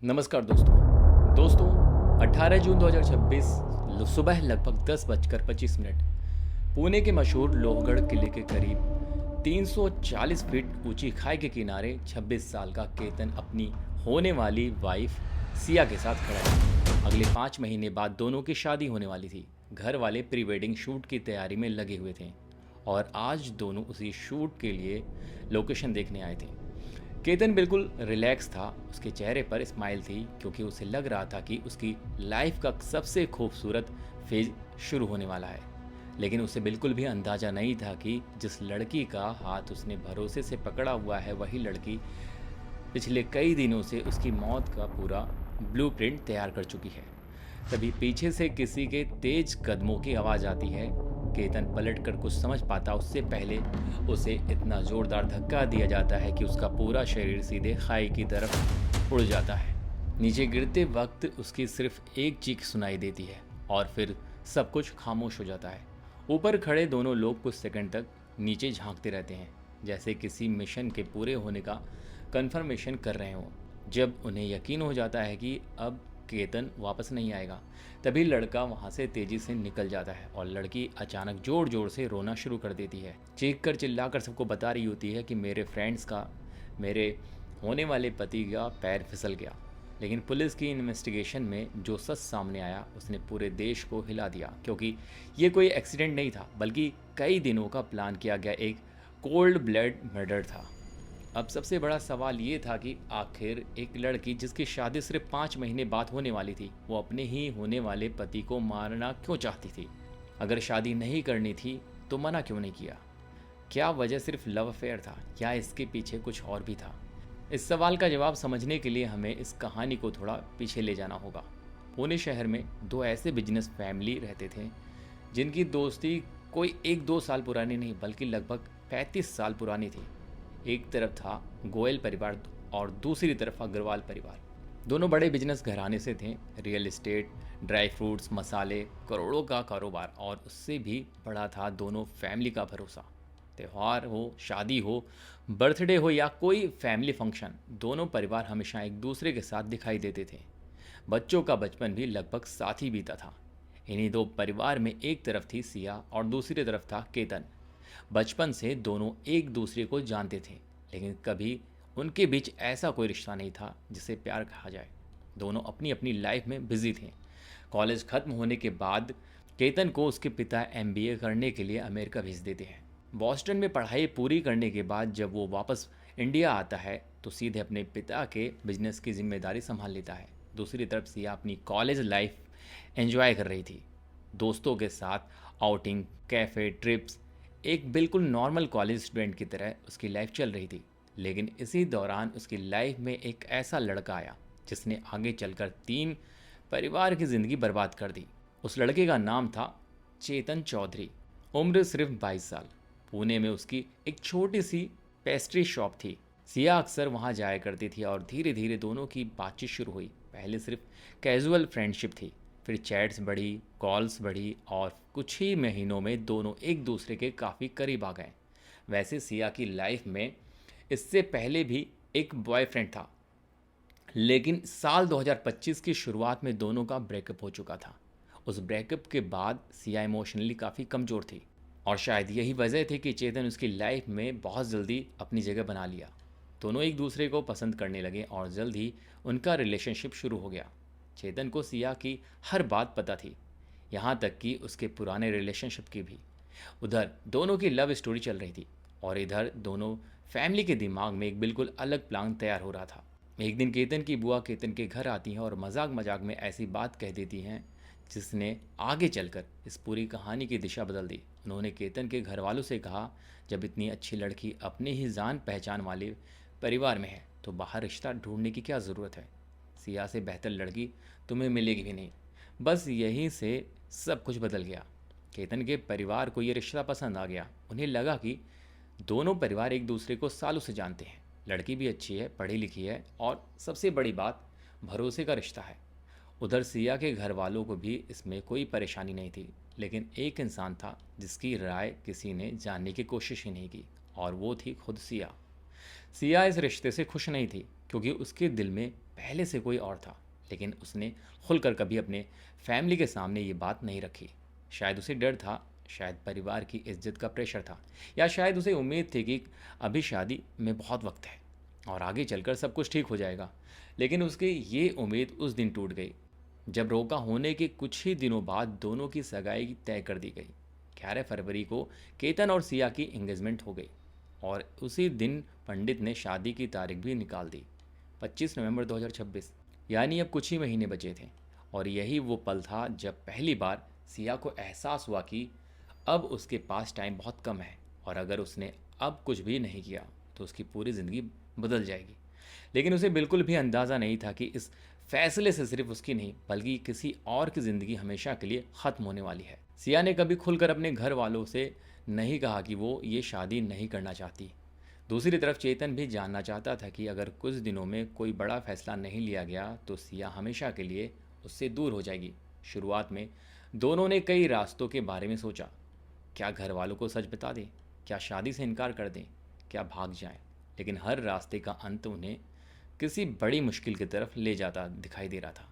नमस्कार दोस्तों 18 जून 2026 सुबह लगभग 10:25 पुणे के मशहूर लोहगढ़ किले के करीब 340 फीट ऊंची खाई के किनारे 26 साल का केतन अपनी होने वाली वाइफ सिया के साथ खड़ा है। अगले 5 महीने बाद दोनों की शादी होने वाली थी। घर वाले प्री वेडिंग शूट की तैयारी में लगे हुए थे और आज दोनों उसी शूट के लिए लोकेशन देखने आए थे। केतन बिल्कुल रिलैक्स था, उसके चेहरे पर स्माइल थी क्योंकि उसे लग रहा था कि उसकी लाइफ का सबसे खूबसूरत फेज शुरू होने वाला है। लेकिन उसे बिल्कुल भी अंदाजा नहीं था कि जिस लड़की का हाथ उसने भरोसे से पकड़ा हुआ है वही लड़की पिछले कई दिनों से उसकी मौत का पूरा ब्लूप्रिंट तैयार कर चुकी है। तभी पीछे से किसी के तेज कदमों की आवाज़ आती है। केतन पलट कर कुछ समझ पाता उससे पहले उसे इतना जोरदार धक्का दिया जाता है कि उसका पूरा शरीर सीधे खाई की तरफ उड़ जाता है। नीचे गिरते वक्त उसकी सिर्फ एक चीख सुनाई देती है और फिर सब कुछ खामोश हो जाता है। ऊपर खड़े दोनों लोग कुछ सेकंड तक नीचे झांकते रहते हैं, जैसे किसी मिशन के पूरे होने का कंफर्मेशन कर रहे हों। जब उन्हें यकीन हो जाता है कि अब केतन वापस नहीं आएगा, तभी लड़का वहाँ से तेजी से निकल जाता है और लड़की अचानक जोर जोर से रोना शुरू कर देती है। चीख कर चिल्ला कर सबको बता रही होती है कि मेरे फ्रेंड्स का, मेरे होने वाले पति का पैर फिसल गया। लेकिन पुलिस की इन्वेस्टिगेशन में जो सच सामने आया उसने पूरे देश को हिला दिया, क्योंकि ये कोई एक्सीडेंट नहीं था बल्कि कई दिनों का प्लान किया गया एक कोल्ड ब्लड मर्डर था। अब सबसे बड़ा सवाल ये था कि आखिर एक लड़की जिसकी शादी सिर्फ 5 महीने बाद होने वाली थी, वो अपने ही होने वाले पति को मारना क्यों चाहती थी? अगर शादी नहीं करनी थी तो मना क्यों नहीं किया? क्या वजह सिर्फ लव अफेयर था या इसके पीछे कुछ और भी था? इस सवाल का जवाब समझने के लिए हमें इस कहानी को थोड़ा पीछे ले जाना होगा। पुणे शहर में दो ऐसे बिजनेस फैमिली रहते थे जिनकी दोस्ती कोई 1-2 साल पुरानी नहीं बल्कि लगभग 35 साल पुरानी थी। एक तरफ था गोयल परिवार और दूसरी तरफ अग्रवाल परिवार। दोनों बड़े बिजनेस घराने से थे। रियल एस्टेट, ड्राई फ्रूट्स, मसाले, करोड़ों का कारोबार, और उससे भी बड़ा था दोनों फैमिली का भरोसा। त्यौहार हो, शादी हो, बर्थडे हो या कोई फैमिली फंक्शन, दोनों परिवार हमेशा एक दूसरे के साथ दिखाई देते थे। बच्चों का बचपन भी लगभग साथ ही बीता था। इन्हीं दो परिवार में एक तरफ थी सिया और दूसरी तरफ था केतन। बचपन से दोनों एक दूसरे को जानते थे, लेकिन कभी उनके बीच ऐसा कोई रिश्ता नहीं था जिसे प्यार कहा जाए। दोनों अपनी अपनी लाइफ में बिजी थे। कॉलेज खत्म होने के बाद केतन को उसके पिता एमबीए करने के लिए अमेरिका भेज देते हैं। बॉस्टन में पढ़ाई पूरी करने के बाद जब वो वापस इंडिया आता है तो सीधे अपने पिता के बिजनेस की जिम्मेदारी संभाल लेता है। दूसरी तरफ सिया अपनी कॉलेज लाइफ एंजॉय कर रही थी। दोस्तों के साथ आउटिंग, कैफ़े, ट्रिप्स, एक बिल्कुल नॉर्मल कॉलेज स्टूडेंट की तरह उसकी लाइफ चल रही थी। लेकिन इसी दौरान उसकी लाइफ में एक ऐसा लड़का आया जिसने आगे चलकर 3 परिवार की ज़िंदगी बर्बाद कर दी। उस लड़के का नाम था चेतन चौधरी। उम्र सिर्फ 22 साल। पुणे में उसकी एक छोटी सी पेस्ट्री शॉप थी। सिया अक्सर वहाँ जाया करती थी और धीरे धीरे दोनों की बातचीत शुरू हुई। पहले सिर्फ कैजुअल फ्रेंडशिप थी, फिर चैट्स बढ़ी, कॉल्स बढ़ी और कुछ ही महीनों में दोनों एक दूसरे के काफ़ी करीब आ गए। वैसे सिया की लाइफ में इससे पहले भी एक बॉयफ्रेंड था, लेकिन साल 2025 की शुरुआत में दोनों का ब्रेकअप हो चुका था। उस ब्रेकअप के बाद सिया इमोशनली काफ़ी कमज़ोर थी और शायद यही वजह थी कि चेतन उसकी लाइफ में बहुत जल्दी अपनी जगह बना लिया। दोनों एक दूसरे को पसंद करने लगे और जल्द ही उनका रिलेशनशिप शुरू हो गया। चेतन को सिया की हर बात पता थी, यहाँ तक कि उसके पुराने रिलेशनशिप की भी। उधर दोनों की लव स्टोरी चल रही थी और इधर दोनों फैमिली के दिमाग में एक बिल्कुल अलग प्लान तैयार हो रहा था। एक दिन केतन की बुआ केतन के घर आती हैं और मजाक मजाक में ऐसी बात कह देती हैं जिसने आगे चलकर इस पूरी कहानी की दिशा बदल दी। उन्होंने केतन के घर वालों से कहा, जब इतनी अच्छी लड़की अपने ही जान पहचान वाले परिवार में है तो बाहर रिश्ता ढूंढने की क्या ज़रूरत है? सिया से बेहतर लड़की तुम्हें मिलेगी भी नहीं। बस यहीं से सब कुछ बदल गया। केतन के परिवार को ये रिश्ता पसंद आ गया। उन्हें लगा कि दोनों परिवार एक दूसरे को सालों से जानते हैं। लड़की भी अच्छी है, पढ़ी लिखी है और सबसे बड़ी बात, भरोसे का रिश्ता है। उधर सिया के घर वालों को भी इसमें कोई परेशानी नहीं थी, लेकिन एक इंसान था जिसकी राय किसी ने जानने की कोशिश ही नहीं की, और वो थी खुद सिया। सिया इस रिश्ते से खुश नहीं थी क्योंकि उसके दिल में पहले से कोई और था, लेकिन उसने खुलकर कभी अपने फैमिली के सामने ये बात नहीं रखी। शायद उसे डर था, शायद परिवार की इज्जत का प्रेशर था, या शायद उसे उम्मीद थी कि अभी शादी में बहुत वक्त है और आगे चलकर सब कुछ ठीक हो जाएगा। लेकिन उसकी ये उम्मीद उस दिन टूट गई जब रोका होने के कुछ ही दिनों बाद दोनों की सगाई तय कर दी गई। 11 फरवरी को केतन और सिया की एंगेजमेंट हो गई और उसी दिन पंडित ने शादी की तारीख भी निकाल दी, 25 नवंबर 2026। यानी अब कुछ ही महीने बचे थे और यही वो पल था जब पहली बार सिया को एहसास हुआ कि अब उसके पास टाइम बहुत कम है और अगर उसने अब कुछ भी नहीं किया तो उसकी पूरी ज़िंदगी बदल जाएगी। लेकिन उसे बिल्कुल भी अंदाज़ा नहीं था कि इस फैसले से सिर्फ उसकी नहीं बल्कि किसी और की ज़िंदगी हमेशा के लिए ख़त्म होने वाली है। सिया ने कभी खुलकर अपने घर वालों से नहीं कहा कि वो ये शादी नहीं करना चाहती। दूसरी तरफ चेतन भी जानना चाहता था कि अगर कुछ दिनों में कोई बड़ा फैसला नहीं लिया गया तो सिया हमेशा के लिए उससे दूर हो जाएगी। शुरुआत में दोनों ने कई रास्तों के बारे में सोचा। क्या घर वालों को सच बता दें, क्या शादी से इनकार कर दें, क्या भाग जाएं। लेकिन हर रास्ते का अंत उन्हें किसी बड़ी मुश्किल की तरफ ले जाता दिखाई दे रहा था।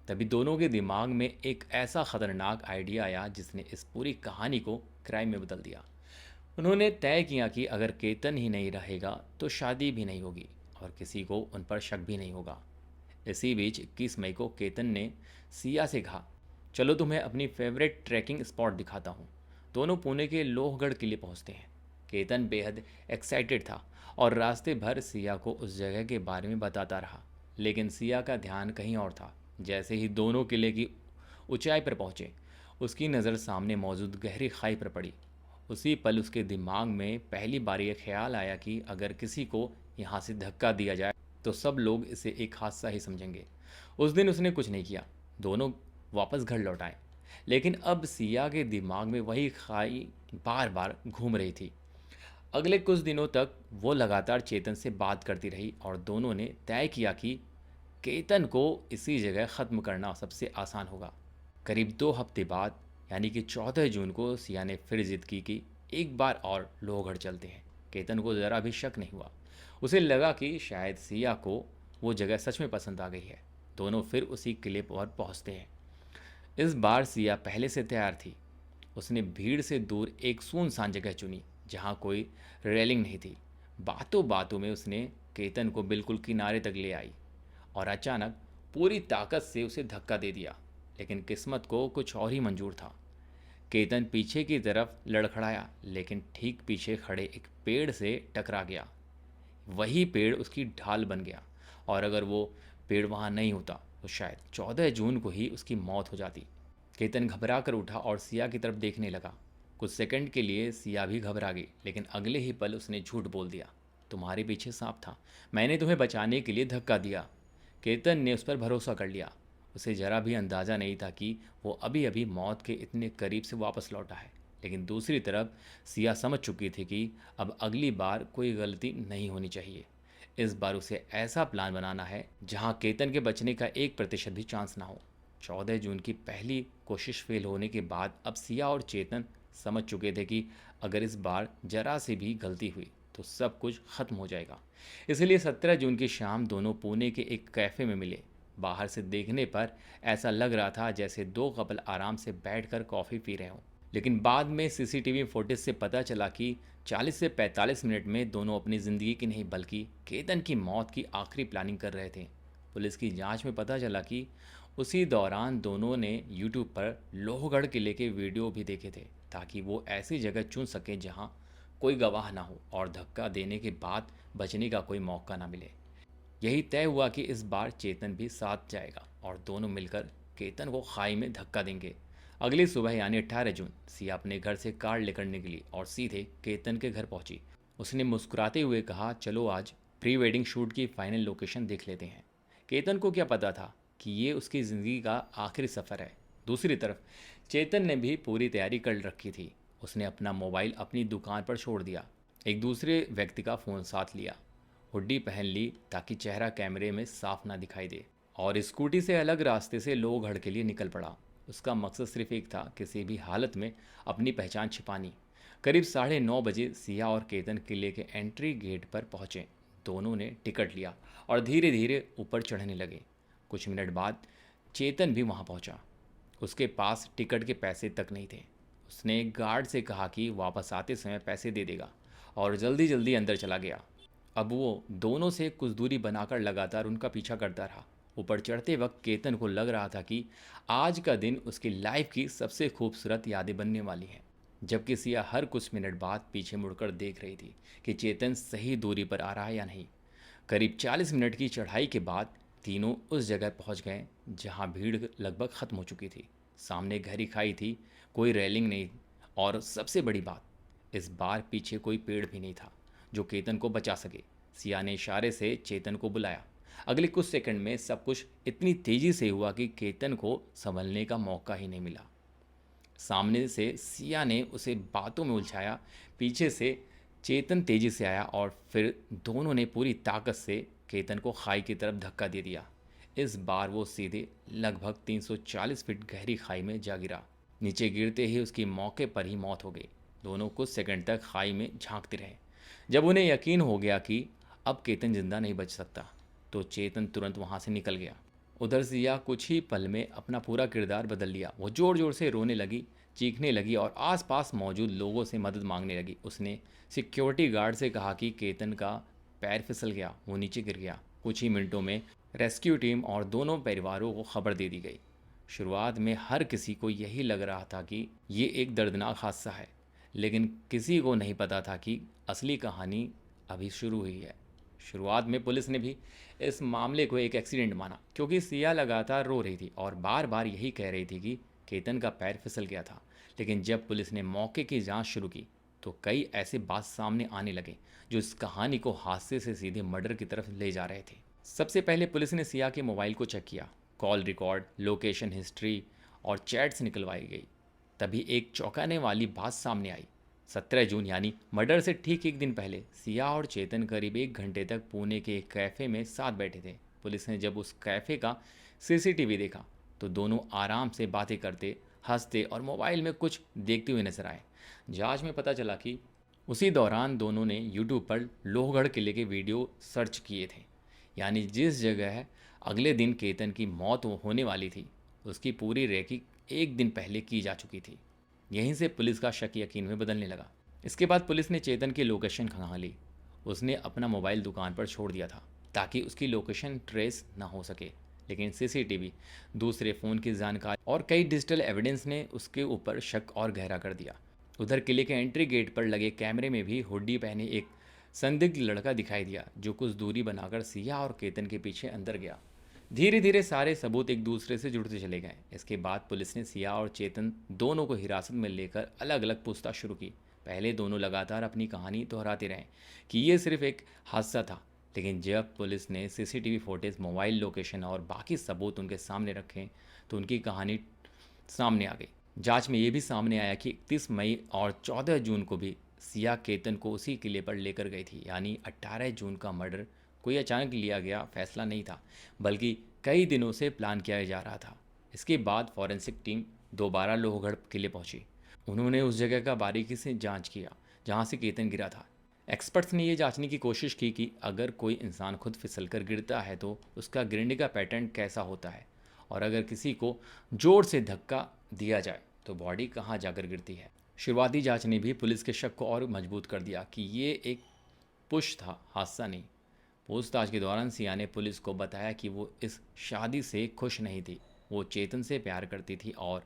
तभी दोनों के दिमाग में एक ऐसा खतरनाक आइडिया आया जिसने इस पूरी कहानी को क्राइम में बदल दिया। उन्होंने तय किया कि अगर केतन ही नहीं रहेगा तो शादी भी नहीं होगी और किसी को उन पर शक भी नहीं होगा। इसी बीच 21 मई को केतन ने सिया से कहा, चलो तुम्हें अपनी फेवरेट ट्रैकिंग स्पॉट दिखाता हूँ। दोनों पुणे के लोहगढ़ किले पहुँचते हैं। केतन बेहद एक्साइटेड था और रास्ते भर सिया को उस जगह के बारे में बताता रहा, लेकिन सिया का ध्यान कहीं और था। जैसे ही दोनों किले की ऊंचाई पर पहुंचे, उसकी नज़र सामने मौजूद गहरी खाई पर पड़ी। उसी पल उसके दिमाग में पहली बार यह ख्याल आया कि अगर किसी को यहाँ से धक्का दिया जाए तो सब लोग इसे एक हादसा ही समझेंगे। उस दिन उसने कुछ नहीं किया, दोनों वापस घर लौट आए। लेकिन अब सिया के दिमाग में वही खाई बार बार घूम रही थी। अगले कुछ दिनों तक वो लगातार चेतन से बात करती रही और दोनों ने तय किया कि केतन को इसी जगह ख़त्म करना सबसे आसान होगा। करीब 2 हफ्ते बाद यानी कि 14 जून को सिया ने फिर जिद की कि एक बार और लोहगढ़ चलते हैं। केतन को ज़रा भी शक नहीं हुआ। उसे लगा कि शायद सिया को वो जगह सच में पसंद आ गई है। दोनों फिर उसी किले पर पहुंचते हैं। इस बार सिया पहले से तैयार थी। उसने भीड़ से दूर एक सुनसान जगह चुनी जहाँ कोई रेलिंग नहीं थी। बातों बातों में उसने केतन को बिल्कुल किनारे तक ले आई और अचानक पूरी ताकत से उसे धक्का दे दिया। लेकिन किस्मत को कुछ और ही मंजूर था। केतन पीछे की तरफ लड़खड़ाया, लेकिन ठीक पीछे खड़े एक पेड़ से टकरा गया। वही पेड़ उसकी ढाल बन गया और अगर वो पेड़ वहाँ नहीं होता तो शायद 14 जून को ही उसकी मौत हो जाती। केतन घबरा कर उठा और सिया की तरफ देखने लगा। कुछ सेकंड के लिए सिया भी घबरा गई, लेकिन अगले ही पल उसने झूठ बोल दिया, तुम्हारे पीछे सांप था, मैंने तुम्हें बचाने के लिए धक्का दिया। केतन ने उस पर भरोसा कर लिया। उसे जरा भी अंदाज़ा नहीं था कि वो अभी अभी मौत के इतने करीब से वापस लौटा है। लेकिन दूसरी तरफ सिया समझ चुकी थी कि अब अगली बार कोई गलती नहीं होनी चाहिए। इस बार उसे ऐसा प्लान बनाना है जहां केतन के बचने का 1% भी चांस ना हो। 14 जून की पहली कोशिश फेल होने के बाद अब सिया और चेतन समझ चुके थे कि अगर इस बार जरा सी भी गलती हुई तो सब कुछ खत्म हो जाएगा। इसलिए 17 जून की शाम दोनों पुणे के एक कैफ़े में मिले। बाहर से देखने पर ऐसा लग रहा था जैसे दो कपल आराम से बैठकर कॉफ़ी पी रहे हों। लेकिन बाद में सीसीटीवी फुटेज से पता चला कि 40 से 45 मिनट में दोनों अपनी ज़िंदगी की नहीं बल्कि केतन की मौत की आखिरी प्लानिंग कर रहे थे। पुलिस की जांच में पता चला कि उसी दौरान दोनों ने यूट्यूब पर लोहगढ़ किले के वीडियो भी देखे थे ताकि वो ऐसी जगह चुन सकें जहां कोई गवाह ना हो और धक्का देने के बाद बचने का कोई मौका ना मिले। यही तय हुआ कि इस बार चेतन भी साथ जाएगा और दोनों मिलकर केतन को खाई में धक्का देंगे। अगली सुबह यानी 18 जून सिया अपने घर से कार लेकर निकली और सीधे केतन के घर पहुंची। उसने मुस्कुराते हुए कहा, चलो आज प्री वेडिंग शूट की फाइनल लोकेशन देख लेते हैं। केतन को क्या पता था कि ये उसकी ज़िंदगी का आखिरी सफ़र है। दूसरी तरफ चेतन ने भी पूरी तैयारी कर रखी थी। उसने अपना मोबाइल अपनी दुकान पर छोड़ दिया, एक दूसरे व्यक्ति का फ़ोन साथ लिया, हुड्डी पहन ली ताकि चेहरा कैमरे में साफ ना दिखाई दे, और स्कूटी से अलग रास्ते से लोहगढ़ के लिए निकल पड़ा। उसका मकसद सिर्फ एक था, किसी भी हालत में अपनी पहचान छिपानी। करीब 9:30 बजे सिया और केतन किले के एंट्री गेट पर पहुंचे। दोनों ने टिकट लिया और धीरे धीरे ऊपर चढ़ने लगे। कुछ मिनट बाद चेतन भी वहाँ पहुँचा। उसके पास टिकट के पैसे तक नहीं थे। उसने गार्ड से कहा कि वापस आते समय पैसे दे देगा और जल्दी जल्दी अंदर चला गया। अब वो दोनों से कुछ दूरी बनाकर लगातार उनका पीछा करता रहा। ऊपर चढ़ते वक्त केतन को लग रहा था कि आज का दिन उसकी लाइफ की सबसे खूबसूरत यादें बनने वाली हैं। जबकि सिया हर कुछ मिनट बाद पीछे मुड़कर देख रही थी कि चेतन सही दूरी पर आ रहा है या नहीं। करीब 40 मिनट की चढ़ाई के बाद तीनों उस जगह पहुंच गए जहां भीड़ लगभग खत्म हो चुकी थी। सामने गहरी खाई थी, कोई रेलिंग नहीं, और सबसे बड़ी बात, इस बार पीछे कोई पेड़ भी नहीं था जो केतन को बचा सके। सिया ने इशारे से चेतन को बुलाया। अगले कुछ सेकंड में सब कुछ इतनी तेजी से हुआ कि केतन को संभलने का मौका ही नहीं मिला। सामने से सिया ने उसे बातों में उलझाया। पीछे से चेतन तेजी से आया और फिर दोनों ने पूरी ताकत से केतन को खाई की तरफ धक्का दे दिया। इस बार वो सीधे लगभग 340 फीट गहरी खाई में जा गिरा। नीचे गिरते ही उसकी मौके पर ही मौत हो गई। दोनों कुछ सेकंड तक खाई में झांकते रहे। जब उन्हें यकीन हो गया कि अब केतन जिंदा नहीं बच सकता, तो चेतन तुरंत वहां से निकल गया। उधर सिया कुछ ही पल में अपना पूरा किरदार बदल लिया। वो जोर जोर से रोने लगी, चीखने लगी और आसपास मौजूद लोगों से मदद मांगने लगी। उसने सिक्योरिटी गार्ड से कहा कि केतन का पैर फिसल गया, वो नीचे गिर गया। कुछ ही मिनटों में रेस्क्यू टीम और दोनों परिवारों को खबर दे दी गई। शुरुआत में हर किसी को यही लग रहा था कि ये एक दर्दनाक हादसा है, लेकिन किसी को नहीं पता था कि असली कहानी अभी शुरू हुई है। शुरुआत में पुलिस ने भी इस मामले को एक एक्सीडेंट माना, क्योंकि सिया लगातार रो रही थी और बार बार यही कह रही थी कि केतन का पैर फिसल गया था। लेकिन जब पुलिस ने मौके की जांच शुरू की तो कई ऐसे बात सामने आने लगे जो इस कहानी को हादसे से सीधे मर्डर की तरफ ले जा रहे थे। सबसे पहले पुलिस ने सिया के मोबाइल को चेक किया। कॉल रिकॉर्ड, लोकेशन हिस्ट्री और चैट्स निकलवाई गई। तभी एक चौंकाने वाली बात सामने आई। 17 जून यानी मर्डर से ठीक एक दिन पहले सिया और चेतन करीब 1 घंटे तक पुणे के एक कैफ़े में साथ बैठे थे। पुलिस ने जब उस कैफ़े का सीसीटीवी देखा तो दोनों आराम से बातें करते, हंसते और मोबाइल में कुछ देखते हुए नजर आए। जांच में पता चला कि उसी दौरान दोनों ने यूट्यूब पर लोहगढ़ किले के वीडियो सर्च किए थे। यानी जिस जगह अगले दिन केतन की मौत होने वाली थी, उसकी पूरी रेकी एक दिन पहले की जा चुकी थी। यहीं से पुलिस का शक यकीन में बदलने लगा। इसके बाद पुलिस ने चेतन की लोकेशन खंगाली। उसने अपना मोबाइल दुकान पर छोड़ दिया था ताकि उसकी लोकेशन ट्रेस ना हो सके, लेकिन सीसीटीवी, दूसरे फ़ोन की जानकारी और कई डिजिटल एविडेंस ने उसके ऊपर शक और गहरा कर दिया। उधर किले के एंट्री गेट पर लगे कैमरे में भी हुड्डी पहने एक संदिग्ध लड़का दिखाई दिया, जो कुछ दूरी बनाकर सिया और केतन के पीछे अंदर गया। धीरे धीरे सारे सबूत एक दूसरे से जुड़ते चले गए। इसके बाद पुलिस ने सिया और चेतन दोनों को हिरासत में लेकर अलग अलग पूछताछ शुरू की। पहले दोनों लगातार अपनी कहानी दोहराते रहे कि ये सिर्फ एक हादसा था, लेकिन जब पुलिस ने सीसीटीवी फुटेज, मोबाइल लोकेशन और बाकी सबूत उनके सामने रखे तो उनकी कहानी सामने आ गई। जांच में ये भी सामने आया कि 31 मई और 14 जून को भी सिया केतन को उसी किले पर लेकर गई थी। यानी 18 जून का मर्डर कोई अचानक लिया गया फैसला नहीं था, बल्कि कई दिनों से प्लान किया जा रहा था। इसके बाद फॉरेंसिक टीम दोबारा लोहगढ़ किले पहुंची। उन्होंने उस जगह का बारीकी से जांच किया जहां से केतन गिरा था। एक्सपर्ट्स ने ये जांचने की कोशिश की कि अगर कोई इंसान खुद फिसलकर गिरता है तो उसका गिरने का पैटर्न कैसा होता है, और अगर किसी को जोर से धक्का दिया जाए तो बॉडी कहाँ जाकर गिरती है। शुरुआती जांच ने भी पुलिस के शक को और मजबूत कर दिया कि ये एक पुश था, हादसा नहीं। पूछताछ के दौरान सिया ने पुलिस को बताया कि वो इस शादी से खुश नहीं थी। वो चेतन से प्यार करती थी और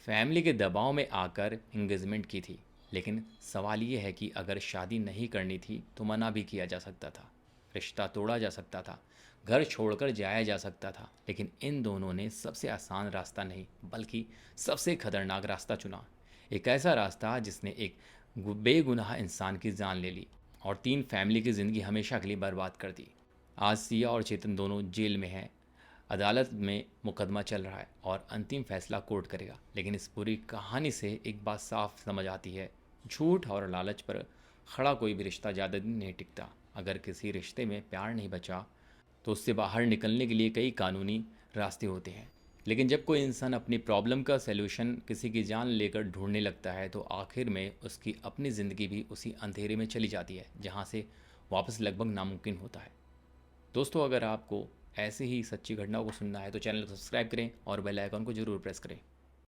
फैमिली के दबाव में आकर एंगेजमेंट की थी। लेकिन सवाल ये है कि अगर शादी नहीं करनी थी तो मना भी किया जा सकता था, रिश्ता तोड़ा जा सकता था, घर छोड़कर जाया जा सकता था। लेकिन इन दोनों ने सबसे आसान रास्ता नहीं बल्कि सबसे खतरनाक रास्ता चुना। एक ऐसा रास्ता जिसने एक बेगुनाह इंसान की जान ले ली और 3 फैमिली की ज़िंदगी हमेशा के लिए बर्बाद कर दी। आज सिया और चेतन दोनों जेल में हैं। अदालत में मुकदमा चल रहा है और अंतिम फैसला कोर्ट करेगा। लेकिन इस पूरी कहानी से एक बात साफ समझ आती है, झूठ और लालच पर खड़ा कोई भी रिश्ता ज़्यादा दिन नहीं टिकता। अगर किसी रिश्ते में प्यार नहीं बचा तो उससे बाहर निकलने के लिए कई कानूनी रास्ते होते हैं। लेकिन जब कोई इंसान अपनी प्रॉब्लम का सलूशन किसी की जान लेकर ढूंढने लगता है तो आखिर में उसकी अपनी ज़िंदगी भी उसी अंधेरे में चली जाती है जहाँ से वापस लगभग नामुमकिन होता है। दोस्तों, अगर आपको ऐसी ही सच्ची घटनाओं को सुनना है तो चैनल को सब्सक्राइब करें और बेल आइकन को ज़रूर प्रेस करें।